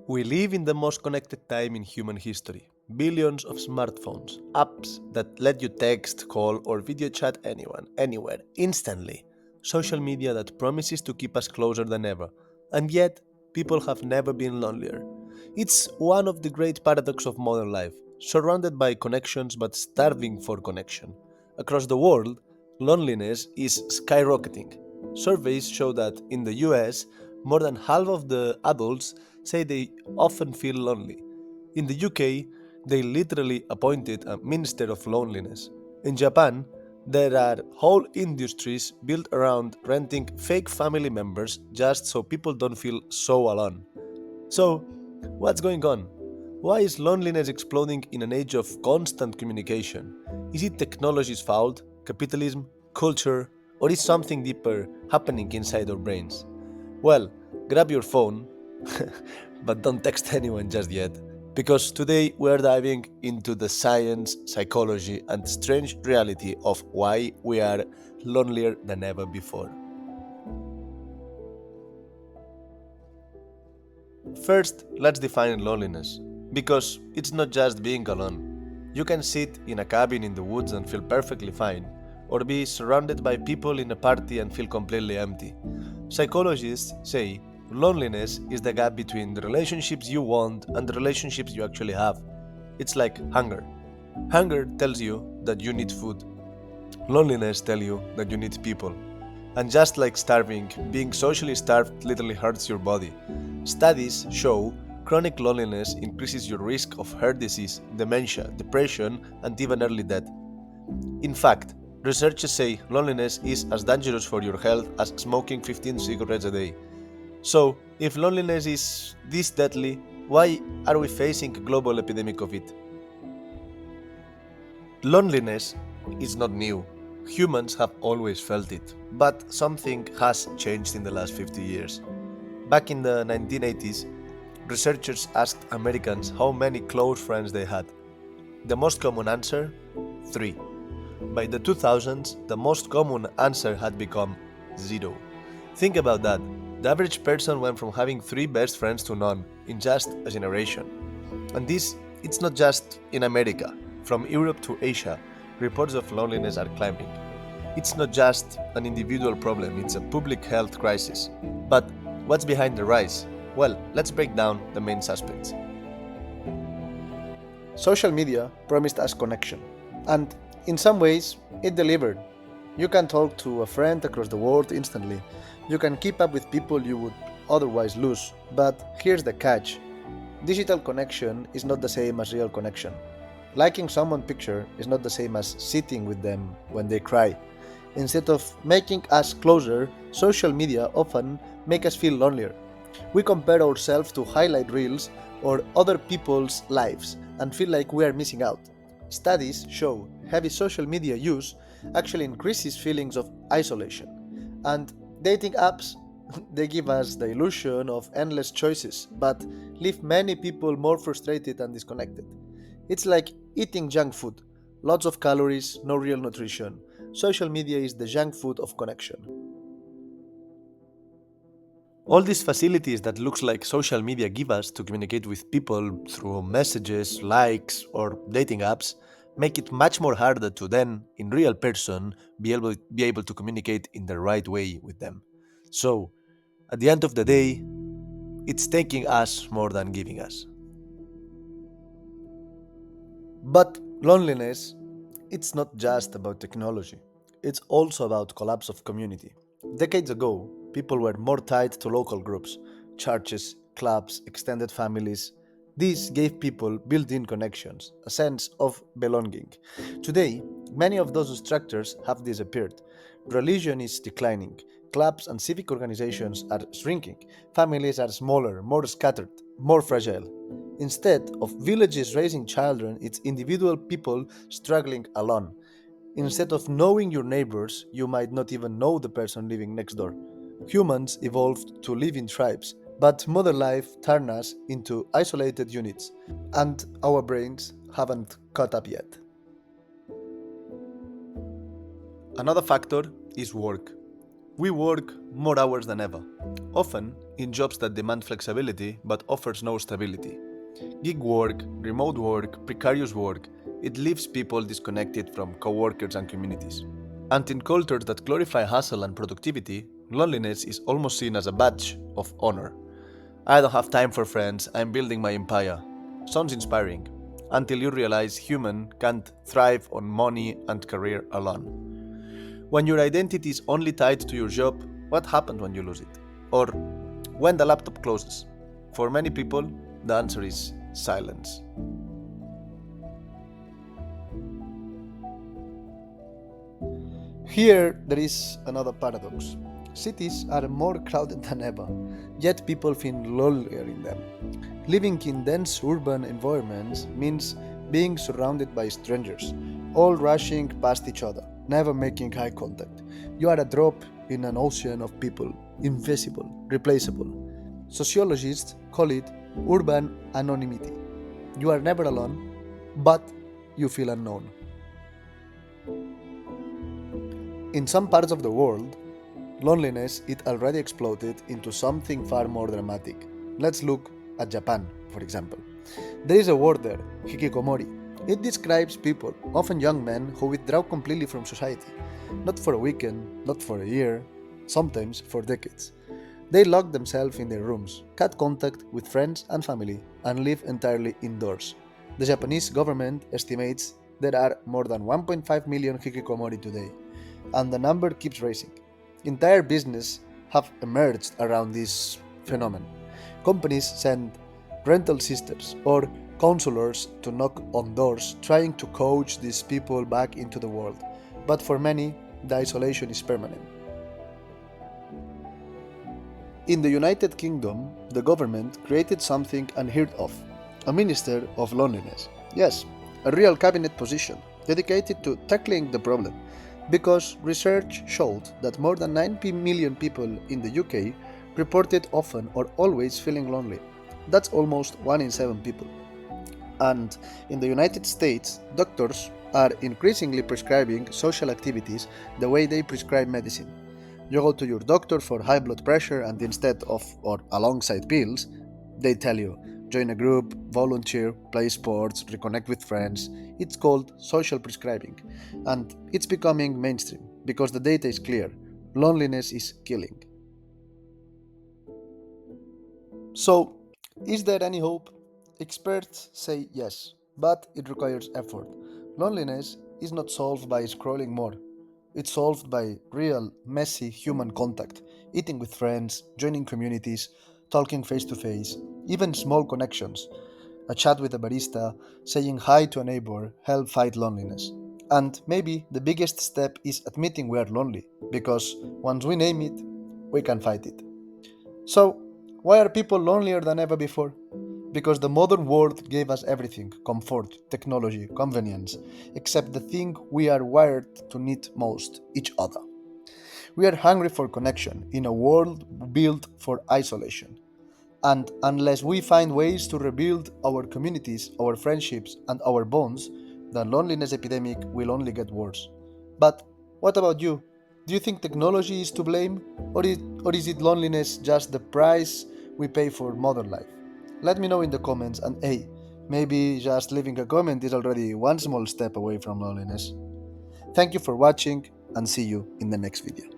We live in the most connected time in human history. Billions of smartphones, apps that let you text, call, or video chat anyone, anywhere, instantly. Social media that promises to keep us closer than ever. And yet, people have never been lonelier. It's one of the great paradoxes of modern life, surrounded by connections but starving for connection. Across the world, loneliness is skyrocketing. Surveys show that in the US, more than half of the adults say they often feel lonely. In the UK, they literally appointed a minister of loneliness. In Japan, there are whole industries built around renting fake family members just so people don't feel so alone. So, what's going on? Why is loneliness exploding in an age of constant communication? Is it technology's fault, capitalism, culture, or is something deeper happening inside our brains? Well, grab your phone, but don't text anyone just yet, because today we're diving into the science, psychology, and strange reality of why we are lonelier than ever before. First, let's define loneliness, because it's not just being alone. You can sit in a cabin in the woods and feel perfectly fine, or be surrounded by people in a party and feel completely empty. Psychologists say loneliness is the gap between the relationships you want and the relationships you actually have. It's like hunger. Hunger tells you that you need food. Loneliness tells you that you need people. And just like starving, being socially starved literally hurts your body. Studies show chronic loneliness increases your risk of heart disease, dementia, depression, and even early death. In fact, researchers say loneliness is as dangerous for your health as smoking 15 cigarettes a day. So, if loneliness is this deadly, why are we facing a global epidemic of it? Loneliness is not new. Humans have always felt it, but something has changed in the last 50 years. Back in the 1980s, researchers asked Americans how many close friends they had. The most common answer? 3. By the 2000s, the most common answer had become 0. Think about that. The average person went from having 3 best friends to none in just a generation. And this, it's not just in America. From Europe to Asia, reports of loneliness are climbing. It's not just an individual problem, it's a public health crisis. But what's behind the rise? Well, let's break down the main suspects. Social media promised us connection, and in some ways, it delivered. You can talk to a friend across the world instantly. You can keep up with people you would otherwise lose. But here's the catch: digital connection is not the same as real connection. Liking someone's picture is not the same as sitting with them when they cry. Instead of making us closer, social media often make us feel lonelier. We compare ourselves to highlight reels or other people's lives and feel like we are missing out. Studies show heavy social media use actually increases feelings of isolation. And dating apps, they give us the illusion of endless choices, but leave many people more frustrated and disconnected. It's like eating junk food, lots of calories, no real nutrition. Social media is the junk food of connection. All these facilities that looks like social media give us to communicate with people through messages, likes, or dating apps make it much more harder to then, in real person, be able to communicate in the right way with them. So, at the end of the day, it's taking us more than giving us. But loneliness, it's not just about technology. It's also about collapse of community. Decades ago, people were more tied to local groups, churches, clubs, extended families. This gave people built-in connections, a sense of belonging. Today, many of those structures have disappeared. Religion is declining. Clubs and civic organizations are shrinking. Families are smaller, more scattered, more fragile. Instead of villages raising children, it's individual people struggling alone. Instead of knowing your neighbors, you might not even know the person living next door. Humans evolved to live in tribes, but modern life turned us into isolated units, and our brains haven't caught up yet. Another factor is work. We work more hours than ever, often in jobs that demand flexibility but offers no stability. Gig work, remote work, precarious work, it leaves people disconnected from coworkers and communities. And in cultures that glorify hustle and productivity, loneliness is almost seen as a badge of honor. I don't have time for friends, I'm building my empire. Sounds inspiring, until you realize human can't thrive on money and career alone. When your identity is only tied to your job, what happens when you lose it? Or when the laptop closes? For many people, the answer is silence. Here, there is another paradox. Cities are more crowded than ever, yet people feel lonelier in them. Living in dense urban environments means being surrounded by strangers, all rushing past each other, never making eye contact. You are a drop in an ocean of people, invisible, replaceable. Sociologists call it urban anonymity. You are never alone, but you feel unknown. In some parts of the world, loneliness it already exploded into something far more dramatic. Let's look at Japan, for example. There is a word there, hikikomori. It describes people, often young men, who withdraw completely from society. Not for a weekend, not for a year, sometimes for decades. They lock themselves in their rooms, cut contact with friends and family, and live entirely indoors. The Japanese government estimates there are more than 1.5 million hikikomori today, and the number keeps rising. Entire business have emerged around this phenomenon. Companies send rental sisters or counselors to knock on doors trying to coach these people back into the world. But for many, the isolation is permanent. In the United Kingdom, the government created something unheard of, a Minister of Loneliness. Yes, a real cabinet position dedicated to tackling the problem, because research showed that more than 90 million people in the UK reported often or always feeling lonely. That's almost 1 in 7 people. And in the United States, doctors are increasingly prescribing social activities the way they prescribe medicine. You go to your doctor for high blood pressure, and instead of or alongside pills, they tell you join a group, volunteer, play sports, reconnect with friends. It's called social prescribing, and it's becoming mainstream because the data is clear. Loneliness is killing. So, is there any hope? Experts say yes, but it requires effort. Loneliness is not solved by scrolling more. It's solved by real, messy human contact, eating with friends, joining communities, talking face to face, even small connections. A chat with a barista, saying hi to a neighbor help fight loneliness. And maybe the biggest step is admitting we are lonely, because once we name it, we can fight it. So, why are people lonelier than ever before? Because the modern world gave us everything: comfort, technology, convenience, except the thing we are wired to need most: each other. We are hungry for connection in a world built for isolation. And unless we find ways to rebuild our communities, our friendships, and our bonds, the loneliness epidemic will only get worse. But what about you? Do you think technology is to blame? Or is it loneliness just the price we pay for modern life? Let me know in the comments, and hey, maybe just leaving a comment is already one small step away from loneliness. Thank you for watching, and see you in the next video.